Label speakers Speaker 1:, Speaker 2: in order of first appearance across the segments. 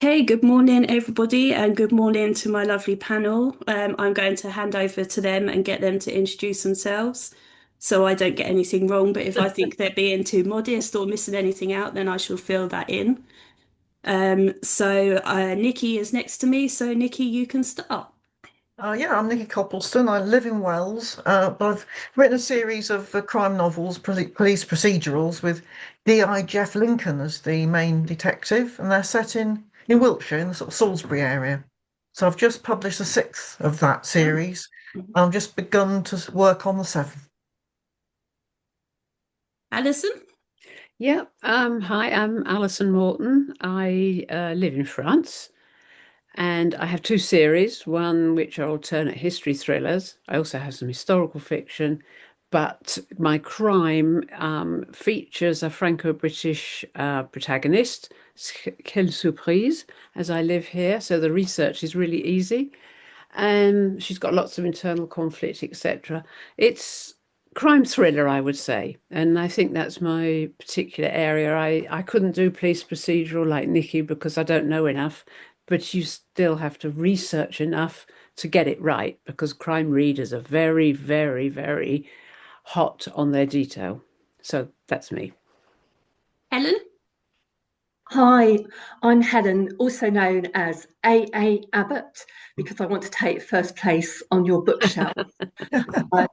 Speaker 1: Hey, good morning, everybody, and good morning to my lovely panel. I'm going to hand over to them and get them to introduce themselves so I don't get anything wrong. But if I think they're being too modest or missing anything out, then I shall fill that in. Nikki is next to me. So, Nikki, you can start.
Speaker 2: Yeah, I'm Nikki Copleston. I live in Wales, but I've written a series of crime novels, police procedurals, with DI Jeff Lincoln as the main detective, and they're set in Wiltshire, in the sort of Salisbury area. So I've just published the sixth of that
Speaker 1: Oh.
Speaker 2: series, and I've just begun to work on the seventh.
Speaker 1: Alison?
Speaker 3: Yeah, hi, I'm Alison Morton. I live in France and I have two series, one which are alternate history thrillers. I also have some historical fiction, but my crime features a Franco-British protagonist, quelle surprise, as I live here. So the research is really easy. And she's got lots of internal conflict, etc. It's crime thriller, I would say, and I think that's my particular area. I couldn't do police procedural like Nikki because I don't know enough, but you still have to research enough to get it right because crime readers are very, very, very hot on their detail. So that's me.
Speaker 1: Helen?
Speaker 4: Hi, I'm Helen, also known as AA Abbott, because I want to take first place on your bookshelf. I,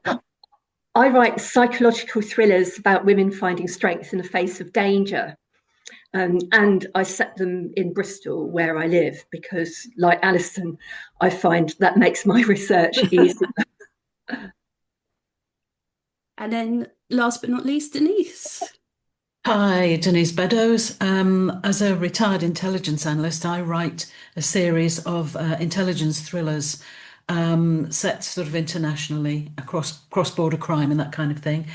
Speaker 4: I write psychological thrillers about women finding strength in the face of danger. And I set them in Bristol, where I live, because, like Alison, I find that makes my research easy.
Speaker 1: And then last but not least, Denise.
Speaker 5: Hi, Denise Beddows. As a retired intelligence analyst, I write a series of intelligence thrillers set sort of internationally across cross-border crime and that kind of thing.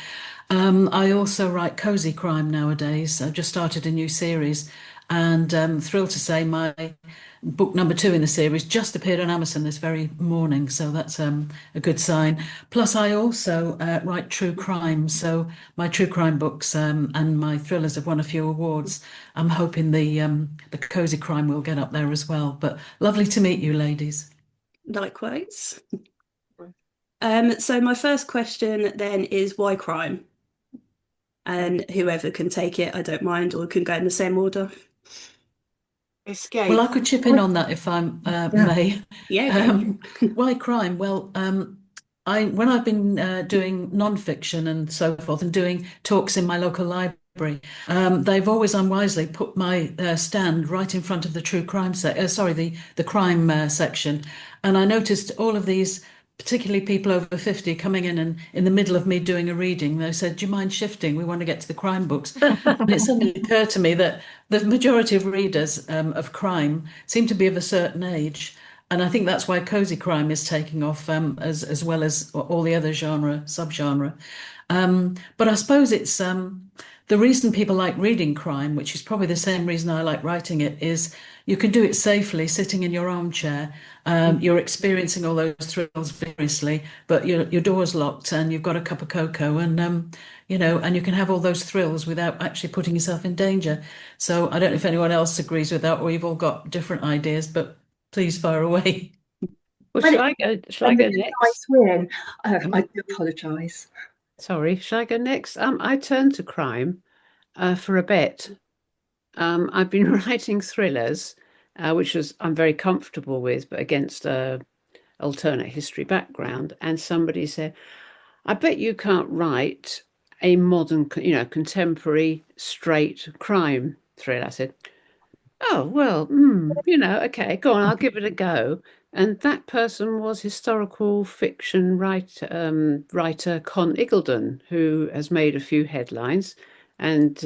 Speaker 5: I also write cozy crime nowadays. I've just started a new series, and thrilled to say my book number two in the series just appeared on Amazon this very morning, so that's a good sign. Plus, I also write true crime, so my true crime books and my thrillers have won a few awards. I'm hoping the cozy crime will get up there as well. But lovely to meet you, ladies.
Speaker 1: Likewise. So my first question then is why crime? And whoever can take it, I don't mind, or can go in the same order.
Speaker 5: Well,
Speaker 3: Escape.
Speaker 5: I could chip in on that if I
Speaker 2: Yeah.
Speaker 5: may.
Speaker 1: Yeah, go.
Speaker 5: Why crime? Well, I when I've been doing non-fiction and so forth and doing talks in my local library, they've always unwisely put my stand right in front of the true crime the crime section, and I noticed all of these. Particularly people over 50 coming in and in the middle of me doing a reading, they said, "Do you mind shifting? We want to get to the crime books." And it suddenly occurred to me that the majority of readers of crime seem to be of a certain age. And I think that's why cozy crime is taking off as well as all the other subgenre. But I suppose it's the reason people like reading crime, which is probably the same reason I like writing it, is you can do it safely sitting in your armchair. You're experiencing all those thrills variously, but your door's locked and you've got a cup of cocoa and and you can have all those thrills without actually putting yourself in danger. So I don't know if anyone else agrees with that or you've all got different ideas, but please fire away.
Speaker 3: Well,
Speaker 4: When
Speaker 3: shall
Speaker 4: it's
Speaker 3: I go? Shall I
Speaker 4: when the
Speaker 3: go
Speaker 4: good
Speaker 3: next?
Speaker 4: guys win, I do apologise.
Speaker 3: Sorry, shall I go next? I turned to crime for a bit. I've been writing thrillers, I'm very comfortable with, but against a alternate history background. And somebody said, "I bet you can't write a modern, contemporary straight crime thriller." I said, "Oh, well, okay, go on, I'll give it a go." And that person was historical fiction writer Con Iggulden, who has made a few headlines. And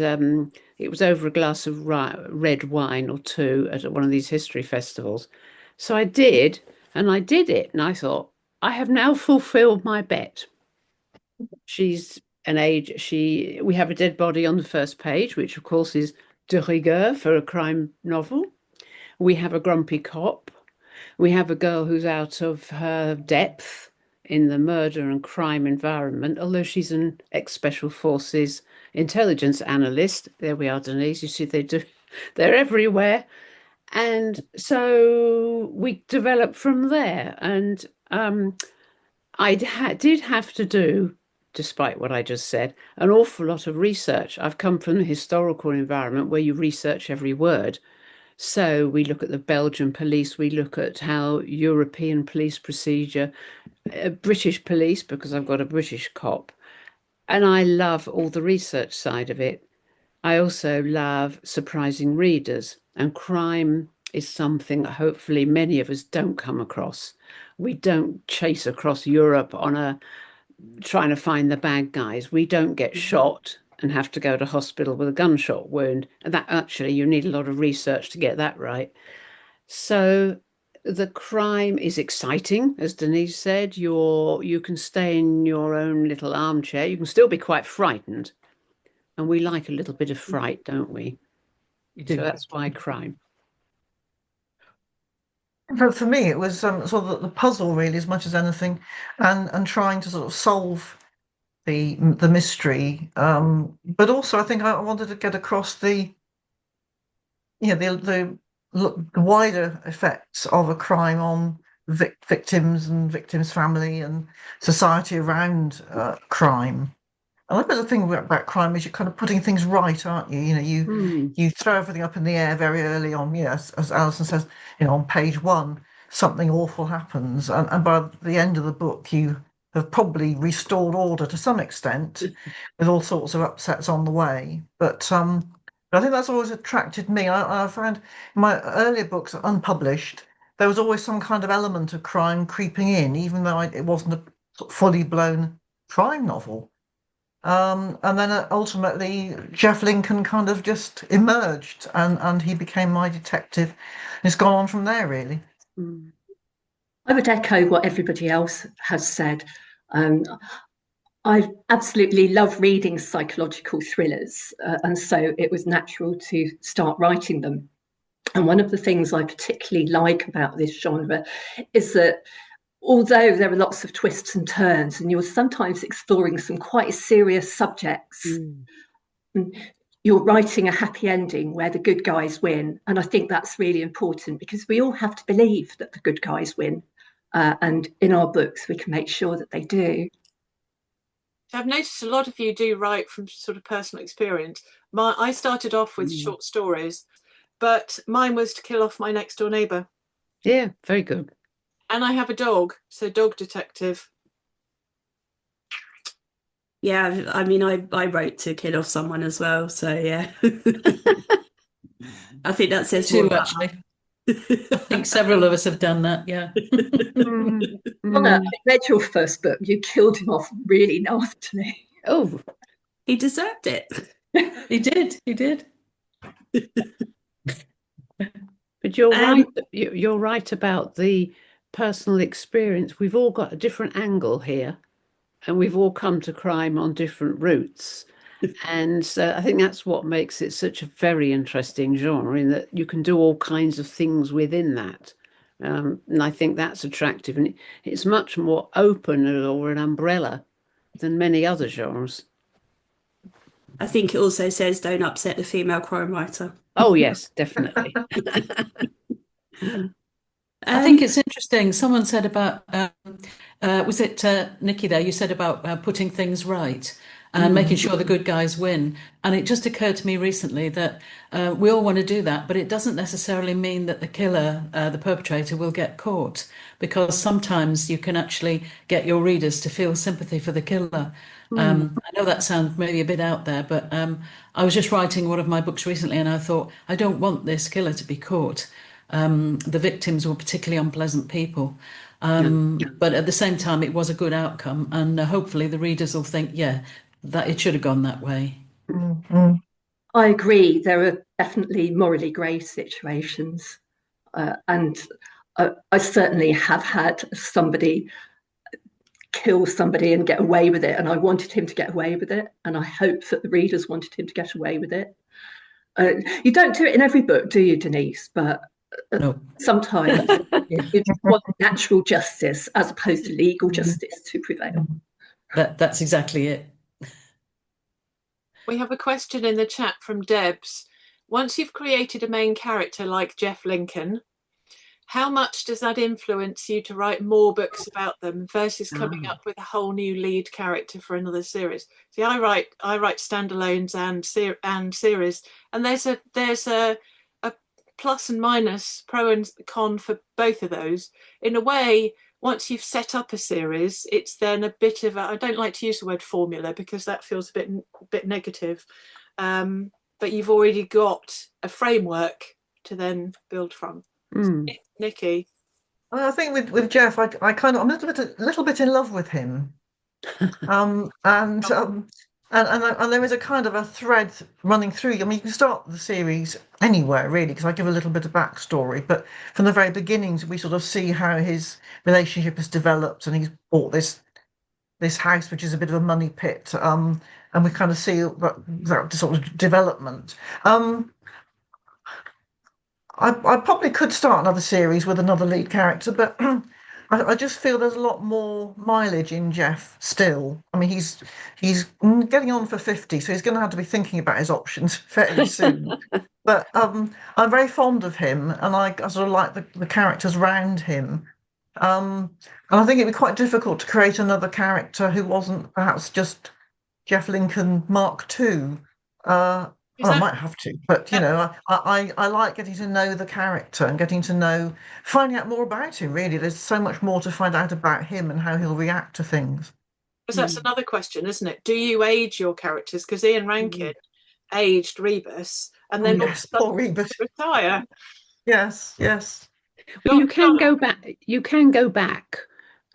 Speaker 3: it was over a glass of red wine or two at one of these history festivals. So I did, and I did it. And I thought, I have now fulfilled my bet. She's an age, we have a dead body on the first page, which of course is de rigueur for a crime novel. We have a grumpy cop. We have a girl who's out of her depth in the murder and crime environment, although she's an ex-special forces intelligence analyst. There we are, Denise. You see, they're everywhere. And so we developed from there. And I did have to do, despite what I just said, an awful lot of research. I've come from a historical environment where you research every word. So we look at the Belgian police, we look at how European police procedure, British police, because I've got a British cop. And I love all the research side of it. I also love surprising readers, and crime is something that hopefully many of us don't come across. We don't chase across Europe on trying to find the bad guys. We don't get shot and have to go to hospital with a gunshot wound. And that actually, you need a lot of research to get that right. So the crime is exciting, as Denise said. You can stay in your own little armchair. You can still be quite frightened. And we like a little bit of fright, don't we? So that's why crime.
Speaker 2: For me, it was sort of the puzzle, really, as much as anything, and trying to sort of solve the mystery. But also, I think I wanted to get across the wider effects of a crime on victims and victims' family and society around crime. And I think the thing about crime is you're kind of putting things right, aren't you? You throw everything up in the air very early on. As Alison says, on page 1, something awful happens, and by the end of the book, you have probably restored order to some extent, with all sorts of upsets on the way. But I think that's always attracted me. I found in my earlier books, unpublished, there was always some kind of element of crime creeping in, even though it wasn't a sort of fully blown crime novel. And then ultimately, Jeff Lincoln kind of just emerged, and he became my detective. It's gone on from there, really.
Speaker 4: I would echo what everybody else has said. I absolutely love reading psychological thrillers, and so it was natural to start writing them. And one of the things I particularly like about this genre is that although there are lots of twists and turns, and you're sometimes exploring some quite serious subjects, you're writing a happy ending where the good guys win. And I think that's really important, because we all have to believe that the good guys win. And in our books, we can make sure that they do.
Speaker 6: I've noticed a lot of you do write from sort of personal experience. I started off with short stories, but mine was to kill off my next door neighbour.
Speaker 3: Yeah, very good.
Speaker 6: And I have a dog, so dog detective.
Speaker 1: Yeah, I mean, I wrote to kill off someone as well, so yeah. I think that says
Speaker 5: Me too,
Speaker 1: more about
Speaker 5: actually. I think several of us have done that, yeah.
Speaker 4: Donna, I read your first book. You killed him off really nastily.
Speaker 3: Oh,
Speaker 1: he deserved it.
Speaker 5: He did.
Speaker 3: But you're right. You're right about the personal experience. We've all got a different angle here, and we've all come to crime on different routes. And so I think that's what makes it such a very interesting genre, in that you can do all kinds of things within that. And I think that's attractive. And it's much more open or an umbrella than many other genres.
Speaker 1: I think it also says don't upset the female crime writer.
Speaker 3: Oh, yes, definitely.
Speaker 5: I think it's interesting. Someone said about, was it Nikki there? You said about putting things right and making sure the good guys win. And it just occurred to me recently that we all want to do that, but it doesn't necessarily mean that the killer, the perpetrator, will get caught, because sometimes you can actually get your readers to feel sympathy for the killer. I know that sounds maybe a bit out there, but I was just writing one of my books recently, and I thought, I don't want this killer to be caught. The victims were particularly unpleasant people. But at the same time, it was a good outcome, and hopefully the readers will think, yeah, that it should have gone that way.
Speaker 4: I agree. There are definitely morally grey situations. And I certainly have had somebody kill somebody and get away with it. And I wanted him to get away with it. And I hope that the readers wanted him to get away with it. You don't do it in every book, do you, Denise? But
Speaker 5: No.
Speaker 4: sometimes you just want natural justice as opposed to legal justice to prevail.
Speaker 5: That's exactly it.
Speaker 6: We have a question in the chat from Debs. once you've created a main character like Jeff Lincoln, how much does that influence you to write more books about them versus coming up with a whole new lead character for another series? See, I write standalones and series, and there's a plus and minus, pro and con for both of those. In a way, once you've set up a series, it's then a bit of a, I don't like to use the word formula because that feels a bit negative, but you've already got a framework to then build from. Nikki?
Speaker 2: I think with Jeff, I'm a little bit in love with him, and there is a kind of a thread running through. I mean, you can start the series anywhere really, because I give a little bit of backstory, but from the very beginnings, we sort of see how his relationship has developed, and he's bought this house, which is a bit of a money pit, and we kind of see that sort of development. I probably could start another series with another lead character, but I just feel there's a lot more mileage in Jeff still. I mean, he's getting on for 50, so he's going to have to be thinking about his options fairly soon. But I'm very fond of him, and I sort of like the characters around him. And I think it'd be quite difficult to create another character who wasn't perhaps just Jeff Lincoln Mark II. Well, I might have to, but I like getting to know the character and finding out more about him, really. There's so much more to find out about him and how he'll react to things.
Speaker 6: Because that's another question, isn't it? Do you age your characters? Because Ian Rankin aged Rebus and then
Speaker 2: poor Rebus
Speaker 6: retire.
Speaker 2: Yes.
Speaker 3: Well, you can go back.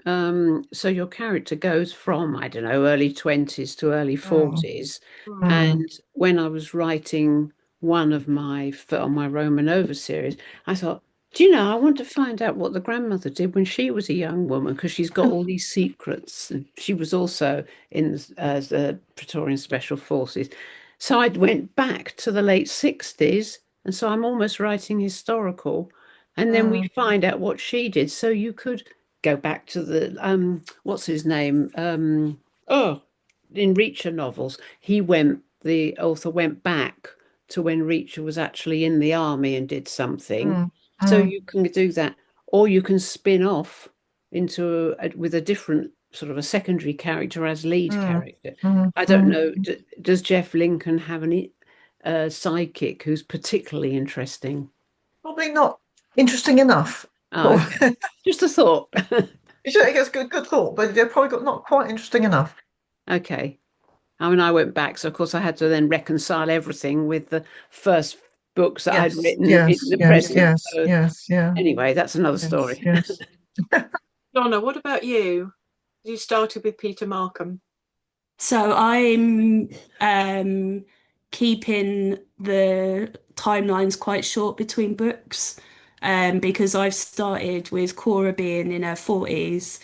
Speaker 3: So your character goes from, I don't know, early 20s to early 40s. And when I was writing one of my Roman Nova series, I thought, do you know, I want to find out what the grandmother did when she was a young woman, because she's got all these secrets. And she was also in the Praetorian Special Forces. So I went back to the late 60s. And so I'm almost writing historical. And then we find out what she did. So you could go back to the what's his name? In Reacher novels, the author went back to when Reacher was actually in the army and did something. So you can do that, or you can spin off into with a different sort of a secondary character as lead character. I don't know. Does Jeff Lincoln have any sidekick who's particularly interesting?
Speaker 2: Probably not interesting enough.
Speaker 3: Oh, okay. Just a thought.
Speaker 2: It's good thought, but they're probably not quite interesting enough.
Speaker 3: Okay. I mean, I went back, so of course I had to then reconcile everything with the first books that I'd written in the present.
Speaker 2: Yes.
Speaker 3: Anyway, that's another story.
Speaker 2: Yes.
Speaker 6: Donna, what about you? You started with Peter Markham.
Speaker 1: So I'm keeping the timelines quite short between books. Because I've started with Cora being in her 40s,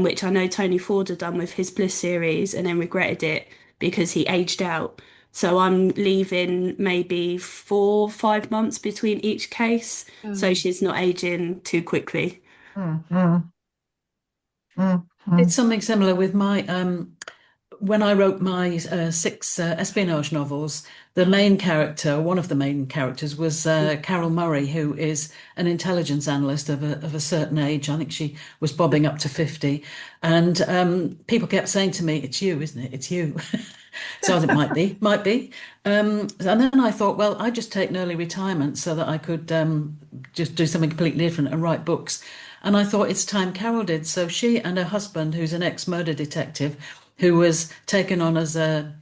Speaker 1: which I know Tony Ford had done with his Bliss series and then regretted it because he aged out. So I'm leaving maybe 4 or 5 months between each case, so she's not aging too quickly.
Speaker 5: It's something similar with my when I wrote my 6 espionage novels, the main character, one of the main characters, was Carol Murray, who is an intelligence analyst of a certain age. I think she was bobbing up to 50. And people kept saying to me, "It's you, isn't it? It's you." So I thought, might be. And then I thought, well, I'd just take an early retirement so that I could just do something completely different and write books. And I thought it's time Carol did. So she and her husband, who's an ex-murder detective, who was taken on as an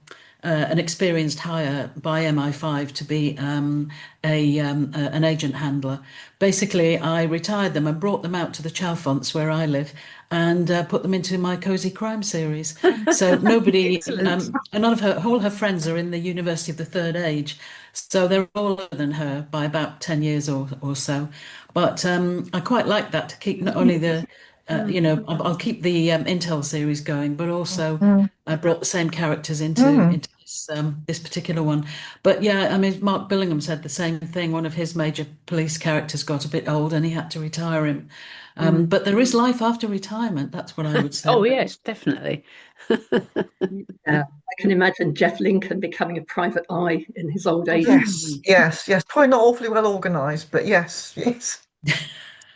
Speaker 5: experienced hire by MI5 to be an agent handler. Basically, I retired them and brought them out to the Chalfonts where I live and put them into my cozy crime series. So nobody, and all her friends are in the University of the Third Age. So they're older than her by about 10 years or so. But I quite like that, to keep not only the I'll keep the Intel series going, but also I brought the same characters into this particular one. But yeah, I mean, Mark Billingham said the same thing. One of his major police characters got a bit old and he had to retire him. But there is life after retirement. That's what I would say.
Speaker 3: Oh, yes, definitely.
Speaker 4: Yeah, I can imagine Jeff Lincoln becoming a private eye in his old age.
Speaker 2: Yes, yes, yes. Probably not awfully well organised, but yes, yes.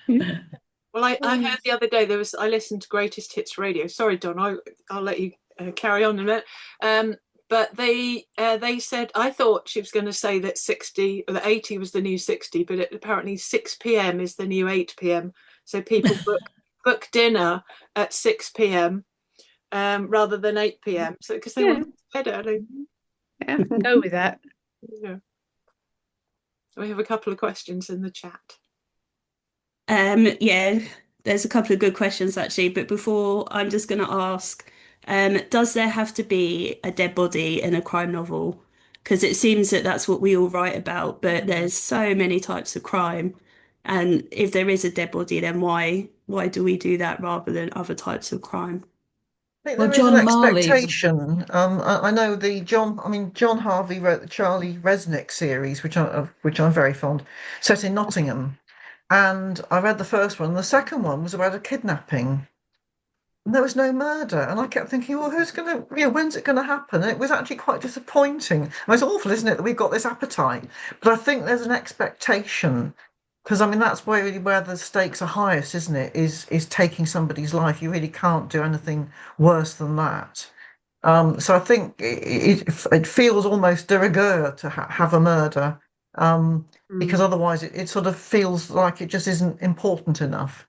Speaker 6: Well, I heard the other day I listened to Greatest Hits Radio. Sorry, Don, I'll let you carry on in a minute. But they said, I thought she was going to say that 60 or that 80 was the new 60, but apparently 6 p.m. is the new 8 p.m. So people book dinner at 6 p.m. Rather than 8 p.m. So because they want to bed early.
Speaker 3: Yeah, go with that.
Speaker 6: Yeah. We have a couple of questions in the chat.
Speaker 1: Yeah, there's a couple of good questions actually, but before I'm just going to ask, does there have to be a dead body in a crime novel? Because it seems that that's what we all write about, but there's so many types of crime, and if there is a dead body, then why do we do that rather than other types of crime?
Speaker 2: I think
Speaker 5: Well,
Speaker 2: there is an
Speaker 5: John Marley.
Speaker 2: expectation. I know John Harvey wrote the Charlie Resnick series, which I'm very fond, set in Nottingham. And I read the first one. The second one was about a kidnapping. And there was no murder. And I kept thinking, well, when's it going to happen? And it was actually quite disappointing. I mean, it's awful, isn't it, that we've got this appetite? But I think there's an expectation, because I mean, that's really where the stakes are highest, isn't it? Is taking somebody's life. You really can't do anything worse than that. So I think it feels almost de rigueur to have a murder. Because otherwise it sort of feels like it just isn't important enough.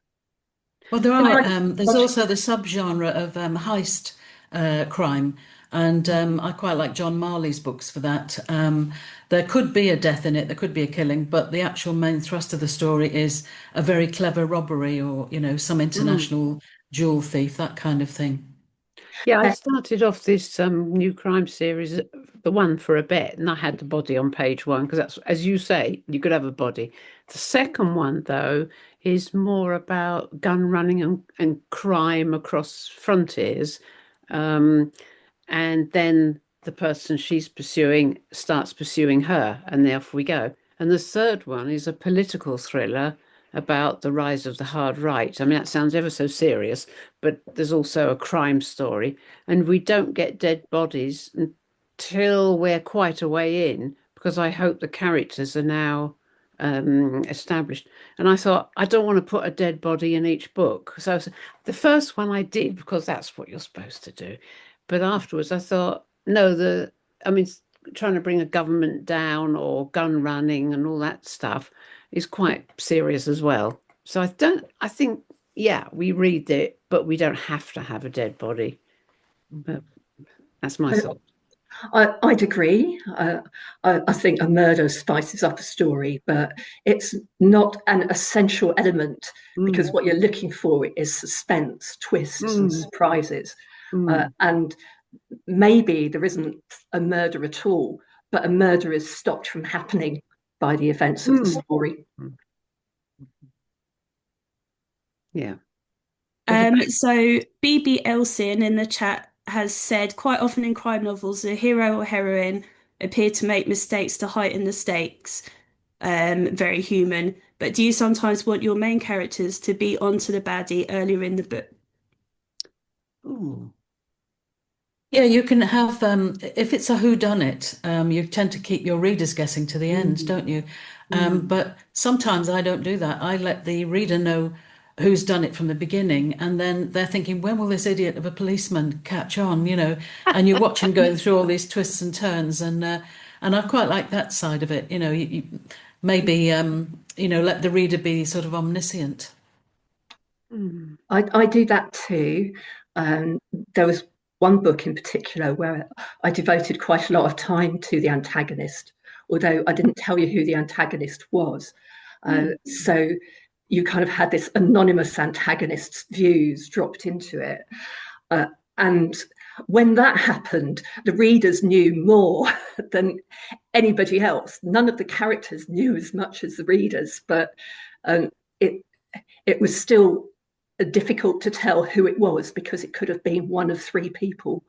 Speaker 5: Well, there's also the subgenre of heist crime, and I quite like John Marley's books for that. There could be a death in it, there could be a killing, but the actual main thrust of the story is a very clever robbery or, some international jewel thief, that kind of thing.
Speaker 3: Yeah, I started off this new crime series, the one for a bet, and I had the body on page 1 because that's, as you say, you could have a body. The second one, though, is more about gun running and crime across frontiers. And then the person she's pursuing starts pursuing her, and off we go. And the third one is a political thriller about the rise of the hard right. I mean, that sounds ever so serious, but there's also a crime story. And we don't get dead bodies until we're quite a way in, because I hope the characters are now established. And I thought, I don't want to put a dead body in each book. So the first one I did because that's what you're supposed to do. But afterwards I thought, no, trying to bring a government down or gun running and all that stuff is quite serious as well. So I think, yeah, we read it, but we don't have to have a dead body. But that's my thought.
Speaker 4: I'd agree. I think a murder spices up a story, but it's not an essential element because what you're looking for is suspense, twists, and surprises. And maybe there isn't a murder at all, but a murder is stopped from happening by the events of the story.
Speaker 3: Yeah.
Speaker 1: So BB Elsin in the chat has said, quite often in crime novels, the hero or heroine appear to make mistakes to heighten the stakes. Very human. But do you sometimes want your main characters to be onto the baddie earlier in the book?
Speaker 5: Ooh. Yeah, you can have, if it's a whodunit, you tend to keep your readers guessing to the end, don't you? But sometimes I don't do that. I let the reader know who's done it from the beginning, and then they're thinking, when will this idiot of a policeman catch on, and you watch him going through all these twists and turns, and I quite like that side of it, you maybe, let the reader be sort of omniscient.
Speaker 4: I do that too. There was one book in particular where I devoted quite a lot of time to the antagonist, although I didn't tell you who the antagonist was. So you kind of had this anonymous antagonist's views dropped into it. And when that happened, the readers knew more than anybody else. None of the characters knew as much as the readers, but it was still difficult to tell who it was because it could have been one of 3 people.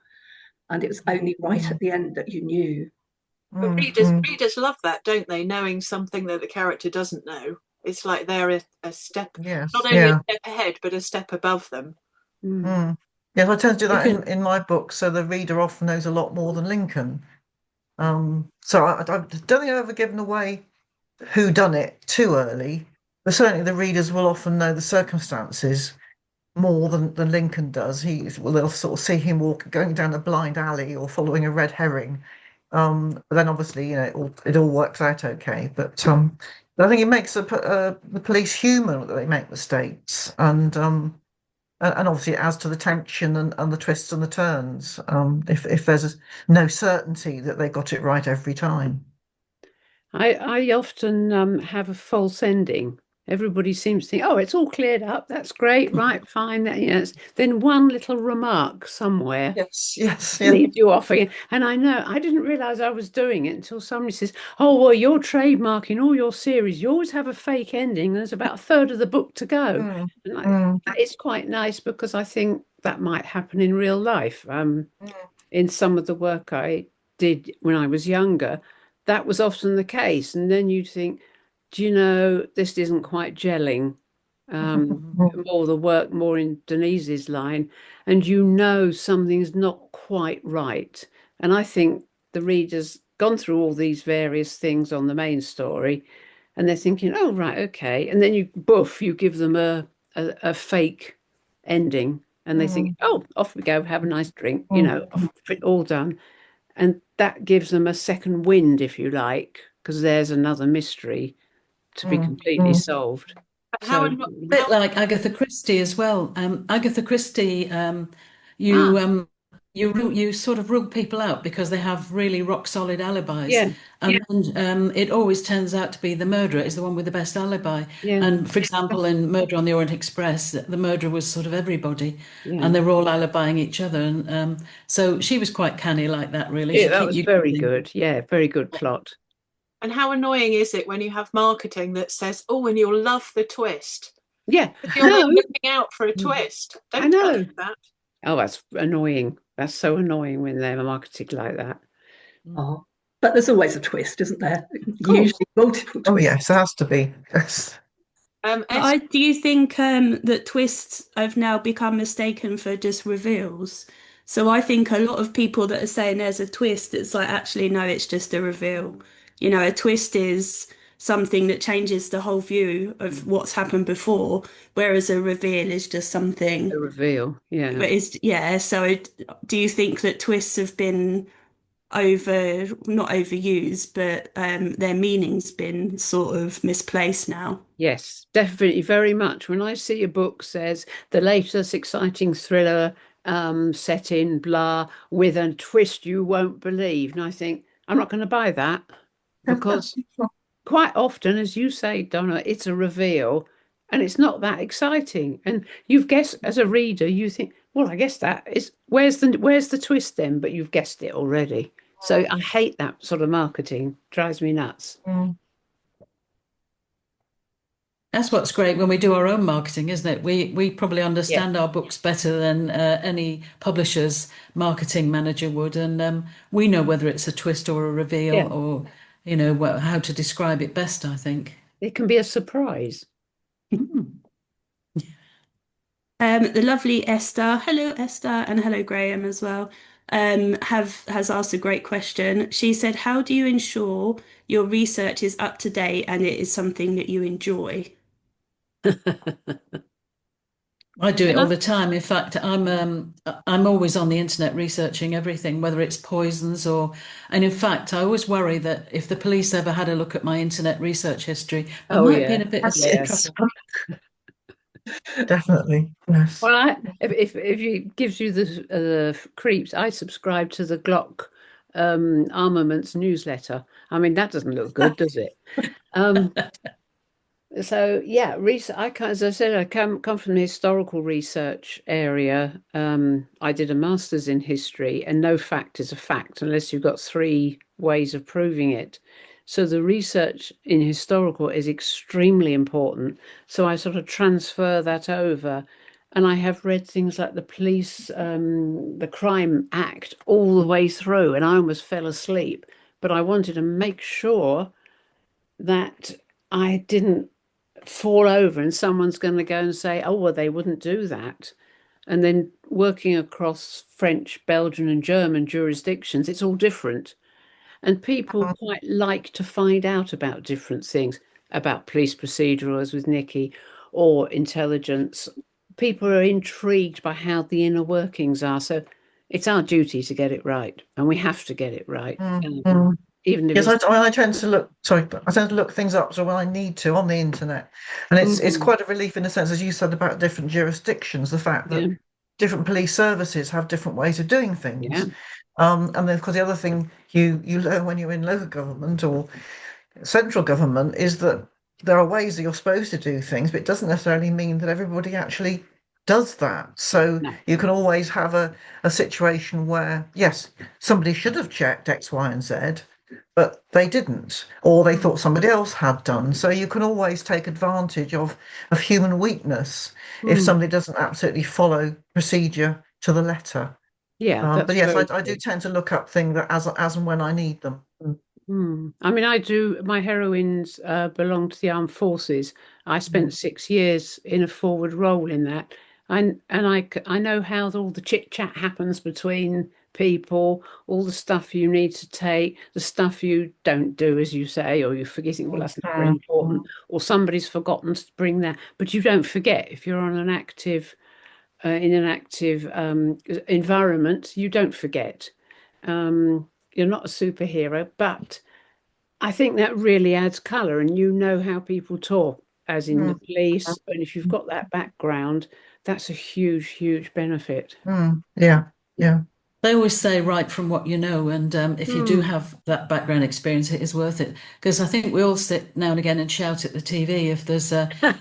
Speaker 4: and it was only right at the end that you knew.
Speaker 6: But readers love that, don't they? Knowing something that the character doesn't know. It's like they're a step,
Speaker 2: Yes,
Speaker 6: not only a step ahead, but a step above them.
Speaker 2: Yes, I tend to do that in my book, so the reader often knows a lot more than Lincoln. So I don't think I've ever given away who done it too early, but certainly the readers will often know the circumstances more than Lincoln does. They'll sort of see him going down a blind alley or following a red herring. But then obviously, it all works out okay. But I think it makes the police human that they make mistakes, and obviously it adds to the tension and the twists and the turns. If there's no certainty that they got it right every time.
Speaker 3: I often have a false ending. Everybody seems to think, oh, it's all cleared up. That's great. Right, fine. Yes. Then one little remark somewhere
Speaker 2: Yes,
Speaker 3: leads you off again. And I know I didn't realize I was doing it until somebody says, oh, well, you're trademarking all your series. You always have a fake ending. There's about a third of the book to go. And it's quite nice because I think that might happen in real life. In some of the work I did when I was younger, that was often the case. And then you'd think, do you know, this isn't quite gelling. More the work, more in Denise's line, and something's not quite right. And I think the reader's gone through all these various things on the main story, and they're thinking, oh, right, okay. And then you give them a fake ending, and they think, oh, off we go, have a nice drink, all done. And that gives them a second wind, if you like, because there's another mystery to be completely solved.
Speaker 6: How
Speaker 5: a bit like Agatha Christie as well. Agatha Christie, you sort of rule people out because they have really rock solid alibis. And it always turns out to be the murderer is the one with the best alibi. And for example, in Murder on the Orient Express, the murderer was sort of everybody, and they were all alibying each other. And so she was quite canny like that, really.
Speaker 3: Yeah, that was very good. Yeah, very good plot.
Speaker 6: And how annoying is it when you have marketing that says, oh, and you'll love the twist?
Speaker 3: Yeah.
Speaker 6: You're not looking out for a twist. Don't tell us that.
Speaker 3: Oh, that's annoying. That's so annoying when they're marketed like that.
Speaker 4: Oh, but there's always a twist, isn't there? Usually multiple twists.
Speaker 2: Oh, yes, there has to be. Yes.
Speaker 1: Do you think that twists have now become mistaken for just reveals? So I think a lot of people that are saying there's a twist, it's like, actually, no, it's just a reveal. A twist is something that changes the whole view of what's happened before, whereas a reveal is just something.
Speaker 3: A reveal, yeah.
Speaker 1: But so do you think that twists have been not overused, but their meaning's been sort of misplaced now?
Speaker 3: Yes, definitely, very much. When I see a book says the latest exciting thriller set in blah with a twist you won't believe, and I think I'm not going to buy that, because quite often, as you say, Donna, it's a reveal and it's not that exciting. And you've guessed, as a reader, you think, well, I guess that is, where's the twist then? But you've guessed it already. So I hate that sort of marketing. Drives me nuts.
Speaker 5: That's what's great when we do our own marketing, isn't it? We probably understand our books better than any publisher's marketing manager would. And we know whether it's a twist or a reveal or, how to describe it best, I think.
Speaker 3: It can be a surprise.
Speaker 1: The lovely Esther, hello Esther, and hello Graham as well, has asked a great question. She said, how do you ensure your research is up to date and it is something that you enjoy?
Speaker 5: I do it all the time. In fact, I'm always on the internet researching everything, whether it's poisons and in fact, I always worry that if the police ever had a look at my internet research history, I might be in a bit of trouble.
Speaker 2: Definitely, yes.
Speaker 3: Well, if it gives you the creeps, I subscribe to the Glock armaments newsletter. I mean, that doesn't look good, does it? So yeah, as I said, I come from the historical research area. I did a master's in history, and no fact is a fact unless you've got 3 ways of proving it. So the research in historical is extremely important. So I sort of transfer that over, And I have read things like the Crime Act all the way through, and I almost fell asleep. But I wanted to make sure that I didn't fall over and someone's going to go and say, oh, well, they wouldn't do that. And then working across French, Belgian, and German jurisdictions, it's all different. And people quite like to find out about different things, about police procedure, as with Nikki, or intelligence. People are intrigued by how the inner workings are. So it's our duty to get it right, and we have to get it right. Even if
Speaker 2: Yes,
Speaker 3: it's
Speaker 2: I tend to look. Sorry, but I tend to look things up so when I need to on the internet, and it's quite a relief in a sense, as you said about different jurisdictions. The fact that different police services have different ways of doing things, and then of course the other thing you learn when you're in local government or central government is that there are ways that you're supposed to do things, but it doesn't necessarily mean that everybody actually does that. So you can always have a situation where, yes, somebody should have checked X, Y, and Z, but they didn't, or they thought somebody else had done. So you can always take advantage of human weakness if somebody doesn't absolutely follow procedure to the letter. But yes, I do tend to look up things that as and when I need them.
Speaker 3: I mean, I do. My heroines belong to the armed forces. I spent 6 years in a forward role in that, and I know how all the chit chat happens between people, all the stuff you need to take, the stuff you don't do, as you say, or you're forgetting. Well, that's not very important, or somebody's forgotten to bring that. But you don't forget if you're on an active in an active environment. You don't forget. You're not a superhero, but I think that really adds colour, and you know how people talk, as in the police. And if you've got that background, that's a huge, huge benefit.
Speaker 2: Yeah.
Speaker 5: They always say write from what you know, and if you do have that background experience, it is worth it. Because I think we all sit now and again and shout at the TV if there's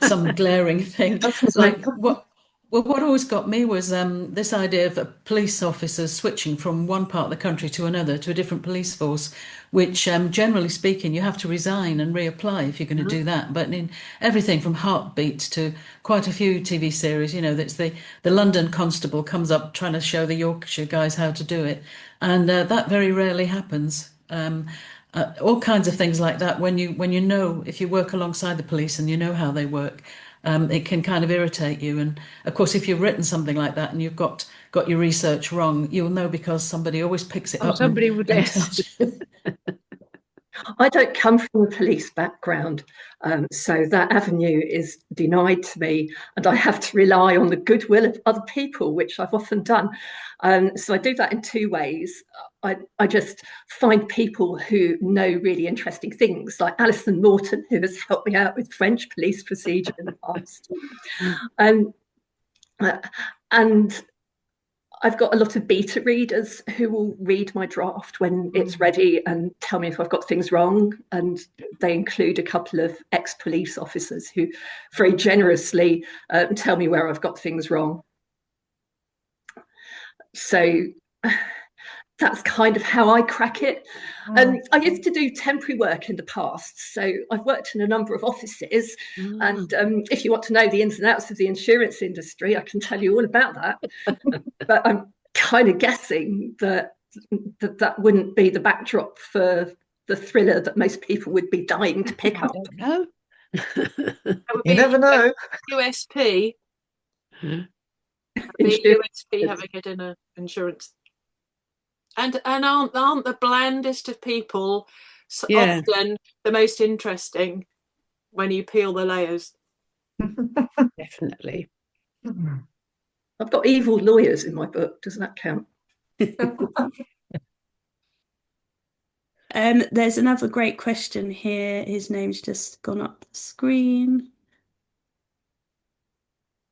Speaker 5: some glaring thing. Like what always got me was this idea of police officers switching from one part of the country to another, to a different police force, which generally speaking, you have to resign and reapply if you're going to do that. But in everything from Heartbeat to quite a few TV series, that's the London constable comes up trying to show the Yorkshire guys how to do it. And that very rarely happens. All kinds of things like that. When you know, if you work alongside the police and you know how they work, it can kind of irritate you. And of course, if you've written something like that and you've got your research wrong, you'll know because somebody always picks it up.
Speaker 3: Somebody would
Speaker 5: tells you.
Speaker 4: I don't come from a police background, so that avenue is denied to me, and I have to rely on the goodwill of other people, which I've often done. So I do that in two ways. I just find people who know really interesting things, like Alison Morton, who has helped me out with French police procedure in the past. And I've got a lot of beta readers who will read my draft when it's ready and tell me if I've got things wrong. And they include a couple of ex-police officers who very generously tell me where I've got things wrong. So that's kind of how I crack it. And I used to do temporary work in the past. So I've worked in a number of offices. And if you want to know the ins and outs of the insurance industry, I can tell you all about that. But I'm kind of guessing that wouldn't be the backdrop for the thriller that most people would be dying to pick up.
Speaker 3: I don't know.
Speaker 2: You never know.
Speaker 6: USP. USP having it in an insurance. And aren't the blandest of people often the most interesting when you peel the layers?
Speaker 3: Definitely.
Speaker 4: I've got evil lawyers in my book. Does that count?
Speaker 1: There's another great question here. His name's just gone up the screen.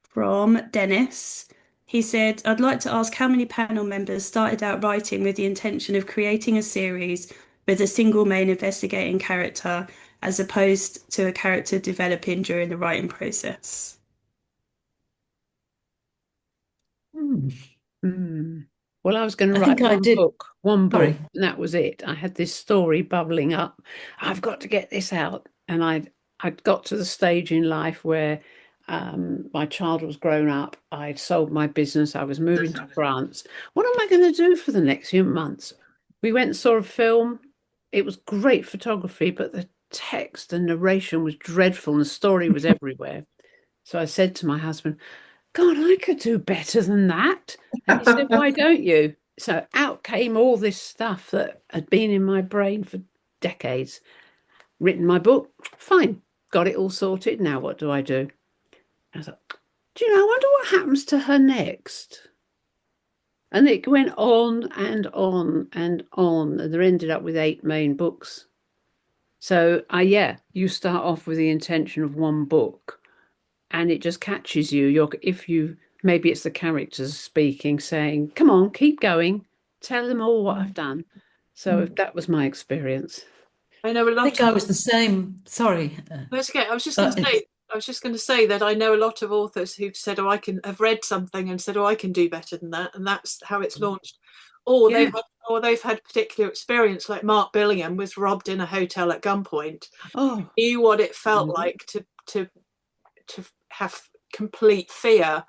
Speaker 1: From Dennis. He said, I'd like to ask how many panel members started out writing with the intention of creating a series with a single main investigating character, as opposed to a character developing during the writing process?
Speaker 3: Well, I was going to write one book, and that was it. I had this story bubbling up. I've got to get this out. And I'd got to the stage in life where My child was grown up. I'd sold my business. I was moving to France. What am I going to do for the next few months? We went and saw a film. It was great photography, but the text and narration was dreadful and the story was everywhere. So I said to my husband, God, I could do better than that. And he said, why don't you? So out came all this stuff that had been in my brain for decades. Written my book, fine, got it all sorted. Now what do I do? I thought, do you know, I wonder what happens to her next. And it went on and on and on. And there ended up with 8 main books. So you start off with the intention of one book and it just catches you. Maybe it's the characters speaking, saying, come on, keep going. Tell them all what I've done. So that was my experience.
Speaker 6: I know a lot.
Speaker 5: I think I was the same. Sorry.
Speaker 6: That's okay. I was just going to say that I know a lot of authors who've said, "Oh, I can have read something," and said, "Oh, I can do better than that," and that's how it's launched. Or they've had particular experience, like Mark Billingham was robbed in a hotel at gunpoint.
Speaker 3: Oh,
Speaker 6: Knew what it felt like to have complete fear,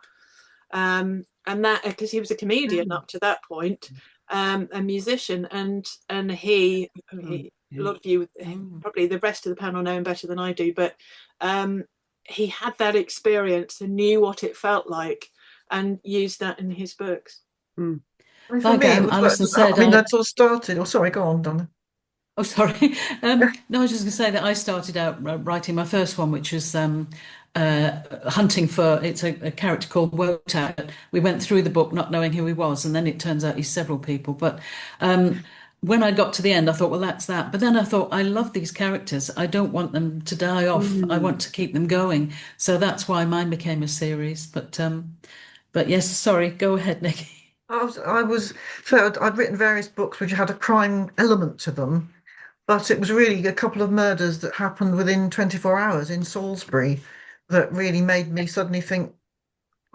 Speaker 6: and that because he was a comedian up to that point, a musician, and he. A lot of you, probably the rest of the panel, know him better than I do, but he had that experience and knew what it felt like and used that in his books.
Speaker 2: For me,
Speaker 5: Alison said,
Speaker 2: I mean, that all started. Oh, sorry, go on, Donna.
Speaker 5: Oh, sorry. No, I was just going to say that I started out writing my first one, which was hunting for, it's a character called Wotat. We went through the book not knowing who he was, and then it turns out he's several people. But when I got to the end, I thought, well, that's that. But then I thought, I love these characters. I don't want them to die off. I want to keep them going. So that's why mine became a series. But yes, sorry, go ahead, Nikki.
Speaker 2: I'd written various books which had a crime element to them, but it was really a couple of murders that happened within 24 hours in Salisbury that really made me suddenly think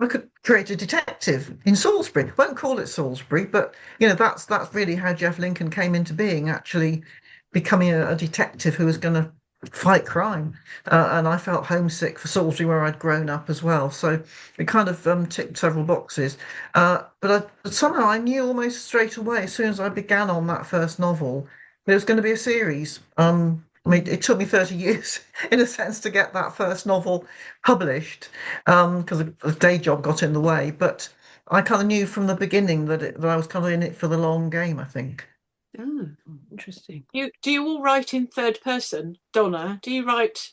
Speaker 2: I could create a detective in Salisbury. Won't call it Salisbury, but that's really how Jeff Lincoln came into being, actually becoming a detective who was going to fight crime. And I felt homesick for Salisbury, where I'd grown up as well. So it kind of ticked several boxes. But somehow I knew almost straight away, as soon as I began on that first novel, there was going to be a series. I mean, it took me 30 years, in a sense, to get that first novel published, because the day job got in the way. But I kind of knew from the beginning that I was kind of in it for the long game, I think.
Speaker 3: Oh, interesting.
Speaker 6: Do you all write in third person, Donna?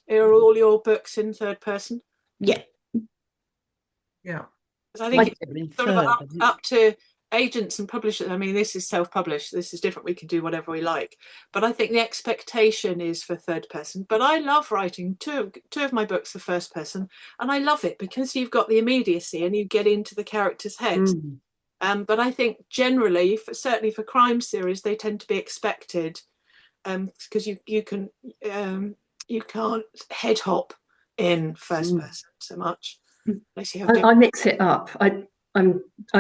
Speaker 6: Are all your books in third person?
Speaker 1: Yeah.
Speaker 2: Yeah.
Speaker 6: Because I think it's sort of up to agents and publishers. I mean, this is self-published, this is different, we can do whatever we like, but I think the expectation is for third person. But I love writing two of my books are first person, and I love it because you've got the immediacy and you get into the characters' heads. But I think generally, certainly for crime series, they tend to be expected, because you can't head hop in first person so much.
Speaker 4: I mix it up. I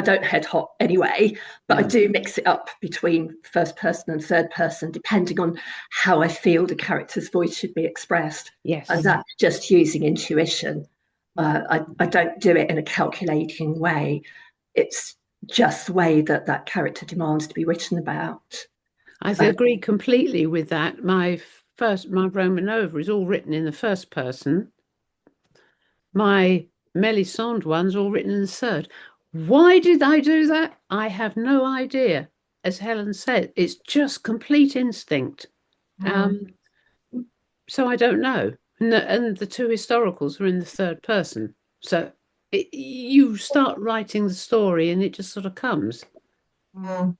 Speaker 4: don't head hop anyway, but I do mix it up between first person and third person, depending on how I feel the character's voice should be expressed.
Speaker 3: Yes.
Speaker 4: And that's just using intuition. I don't do it in a calculating way. It's just the way that character demands to be written about.
Speaker 3: I agree completely with that. My Roman Nova is all written in the first person. My Melisande one's all written in the third. Why did I do that? I have no idea. As Helen said, it's just complete instinct. So I don't know. And the 2 historicals are in the third person. So you start writing the story and it just sort of comes.
Speaker 2: I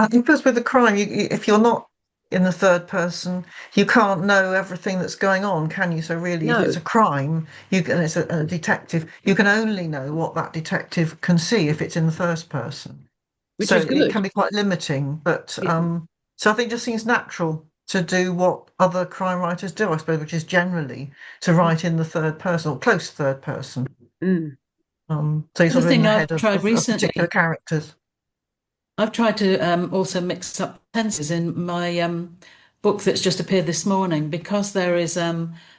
Speaker 2: think because with the crime, if you're not in the third person, you can't know everything that's going on, can you? So really, if it's a crime, it's a detective, you can only know what that detective can see if it's in the first person.
Speaker 3: Which
Speaker 2: so
Speaker 3: is good.
Speaker 2: It can be quite limiting, but so I think it just seems natural to do what other crime writers do, I suppose, which is generally to write in the third person or close third person. So you're sort of in the head of particular characters.
Speaker 5: I've tried to also mix up tenses in my book that's just appeared this morning, because there is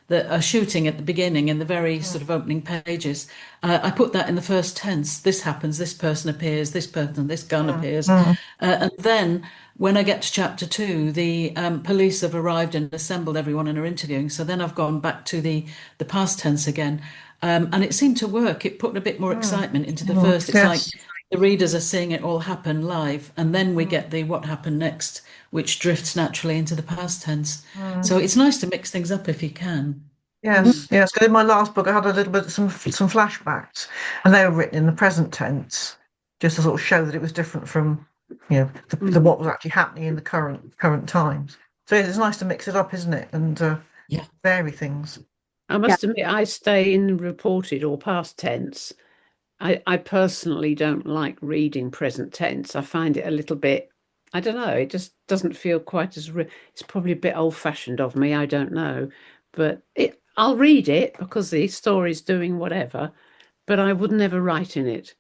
Speaker 5: that are shooting at the beginning in the very sort of opening pages, I put that in the first tense. This happens, this person appears, this person, this gun appears. And then when I get to chapter 2, the police have arrived and assembled everyone and are interviewing. So then I've gone back to the past tense again. And it seemed to work. It put a bit more excitement into the first. It's like the readers are seeing it all happen live, and then we get the what happened next, which drifts naturally into the past tense. So it's nice to mix things up if you can.
Speaker 2: Yes, yes. Because in my last book, I had a little bit some flashbacks, and they were written in the present tense, just to sort of show that it was different from, you know, the what was actually happening in the current times. So it's nice to mix it up, isn't it? And vary things.
Speaker 3: I must admit, I stay in reported or past tense. I personally don't like reading present tense. I find it a little bit, I don't know, it just doesn't feel quite as, it's probably a bit old-fashioned of me, I don't know. But I'll read it because the story's doing whatever, but I would never write in it.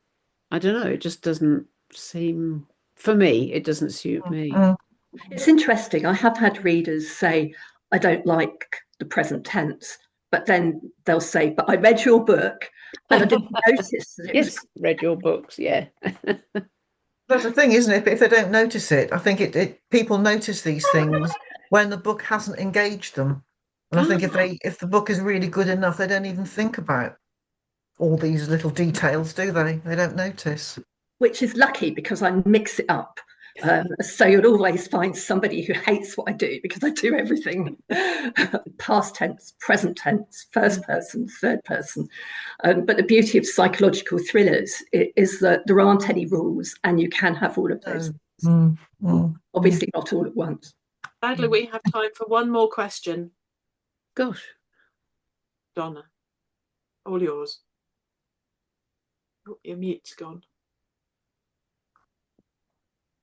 Speaker 3: I don't know, it just doesn't seem, for me, it doesn't suit me.
Speaker 4: It's interesting. I have had readers say, I don't like the present tense, but then they'll say, but I read your book and I didn't notice that it was...
Speaker 3: Yes, read your books, yeah.
Speaker 2: That's the thing, isn't it? But if they don't notice it, I think people notice these things when the book hasn't engaged them. And I think if the book is really good enough, they don't even think about all these little details, do they? They don't notice.
Speaker 4: Which is lucky because I mix it up. So you'll always find somebody who hates what I do because I do everything past tense, present tense, first person, third person. But the beauty of psychological thrillers is that there aren't any rules and you can have all of those. Obviously not all at once.
Speaker 6: Sadly, we have time for one more question.
Speaker 3: Gosh.
Speaker 6: Donna, all yours. Oh, your mute's gone.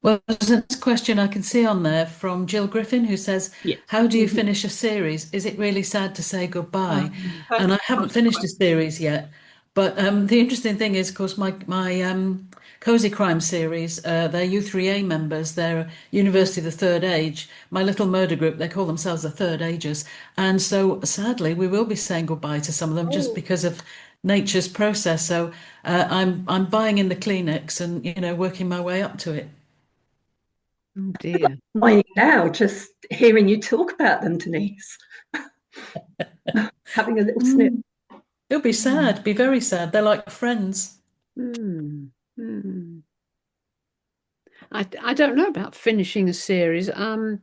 Speaker 5: Well, there's a next question I can see on there from Jill Griffin, who says, how do you finish a series? Is it really sad to say goodbye? And I haven't finished a series yet. But the interesting thing is, of course, my Cozy Crime series, they're U3A members, they're University of the Third Age. My little murder group, they call themselves the Third Agers. And so, sadly, we will be saying goodbye to some of them just because of nature's process. So I'm buying in the Kleenex and, you know, working my way up to it.
Speaker 3: Oh dear.
Speaker 4: Mine now, just hearing you talk about them, Denise. Having a little snip.
Speaker 5: It'll be sad, be very sad. They're like friends.
Speaker 3: I don't know about finishing a series. The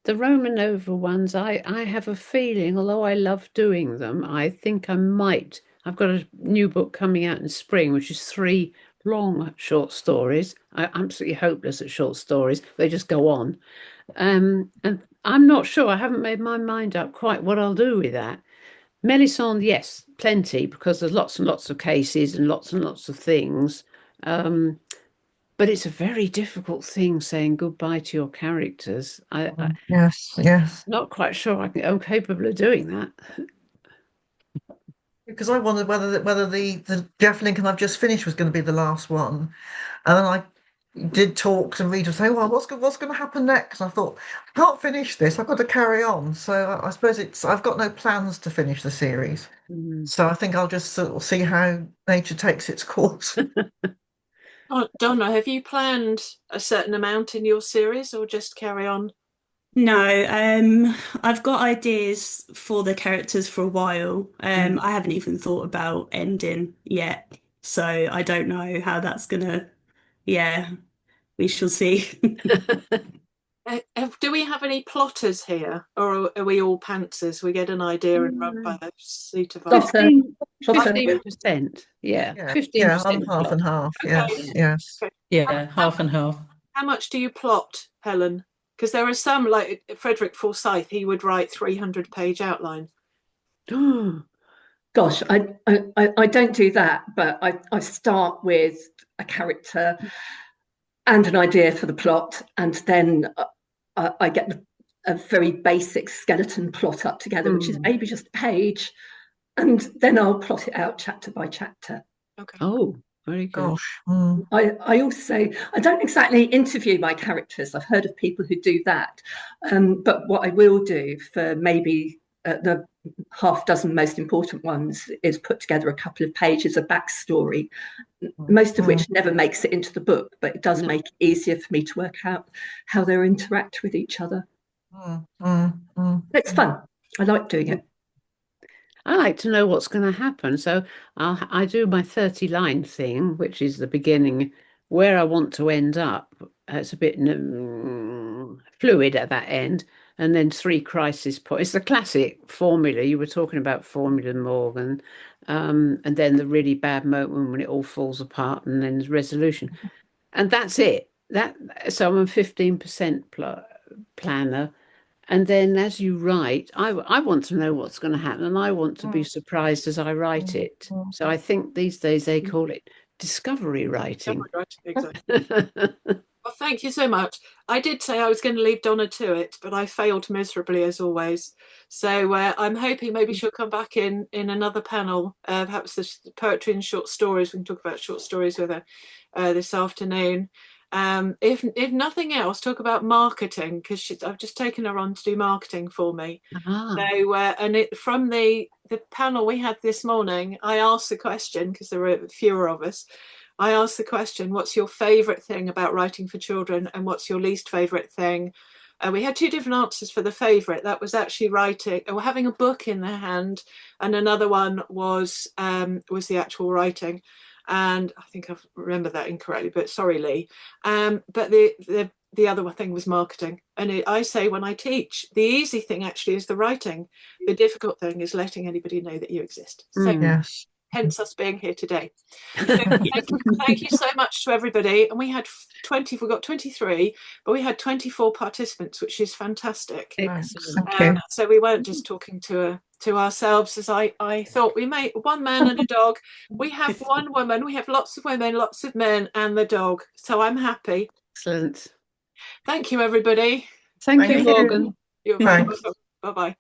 Speaker 3: Romanova ones, I have a feeling, although I love doing them, I think I might. I've got a new book coming out in spring, which is 3 long short stories. I'm absolutely hopeless at short stories. They just go on. And I'm not sure. I haven't made my mind up quite what I'll do with that. Melisande, yes, plenty, because there's lots and lots of cases and lots of things. But it's a very difficult thing saying goodbye to your characters.
Speaker 2: Yes.
Speaker 3: Not quite sure I'm capable of doing that.
Speaker 2: Because I wondered whether the Jeff Lincoln I've just finished was going to be the last one, and then I did talk to readers say, well, what's going to happen next? And I thought, I can't finish this. I've got to carry on. So I suppose I've got no plans to finish the series. So I think I'll just sort of see how nature takes its course.
Speaker 6: Oh, Donna, have you planned a certain amount in your series or just carry on?
Speaker 1: No, I've got ideas for the characters for a while. I haven't even thought about ending yet. So I don't know how that's gonna, we shall see.
Speaker 6: Do we have any plotters here, or are we all pantsers? We get an idea and run by the seat of our
Speaker 3: 15%. Yeah, 15%.
Speaker 2: Yeah, I'm half and half.
Speaker 6: Okay.
Speaker 2: Yes.
Speaker 5: Yeah, half and half.
Speaker 6: How much do you plot, Helen? Because there are some, like Frederick Forsyth, he would write 300-page outlines.
Speaker 4: Gosh, I don't do that, but I start with a character and an idea for the plot, and then I get a very basic skeleton plot up together, which is maybe just a page, and then I'll plot it out chapter by chapter.
Speaker 6: Okay.
Speaker 3: Oh, very good.
Speaker 2: Gosh.
Speaker 4: I also, I don't exactly interview my characters. I've heard of people who do that. But what I will do for maybe the half dozen most important ones is put together a couple of pages of backstory, most of which never makes it into the book, but it does make it easier for me to work out how they interact with each other. It's fun. I like doing it.
Speaker 3: I like to know what's going to happen. So I do my 30-line thing, which is the beginning, where I want to end up. It's a bit fluid at that end. And then 3 crisis points. It's the classic formula. You were talking about formula, Morgan. And then the really bad moment when it all falls apart, and then there's resolution. And that's it. So I'm a 15% planner. And then as you write, I want to know what's going to happen, and I want to be surprised as I write it. So I think these days they call it discovery writing.
Speaker 6: Exactly. Well, thank you so much. I did say I was going to leave Donna to it, but I failed miserably as always. So I'm hoping maybe she'll come back in another panel, perhaps the poetry and short stories. We can talk about short stories with her this afternoon. If nothing else, talk about marketing, because I've just taken her on to do marketing for me. So from the panel we had this morning, I asked the question, because there were fewer of us. I asked the question, what's your favourite thing about writing for children, and what's your least favourite thing? We had 2 different answers for the favourite. That was actually writing or having a book in their hand, and another one was the actual writing. And I think I've remembered that incorrectly, but sorry, Lee. But the other thing was marketing. And I say when I teach, the easy thing actually is the writing. The difficult thing is letting anybody know that you exist. So
Speaker 2: Yes.
Speaker 6: hence us being here today. So thank you so much to everybody. And we got 23, but we had 24 participants, which is fantastic.
Speaker 3: Excellent.
Speaker 6: So we weren't just talking to ourselves, as I thought. We made one man and a dog. We have one woman, we have lots of women, lots of men, and the dog. So I'm happy.
Speaker 3: Excellent.
Speaker 6: Thank you, everybody.
Speaker 3: Thank you, Morgan.
Speaker 6: You're very welcome. Bye-bye.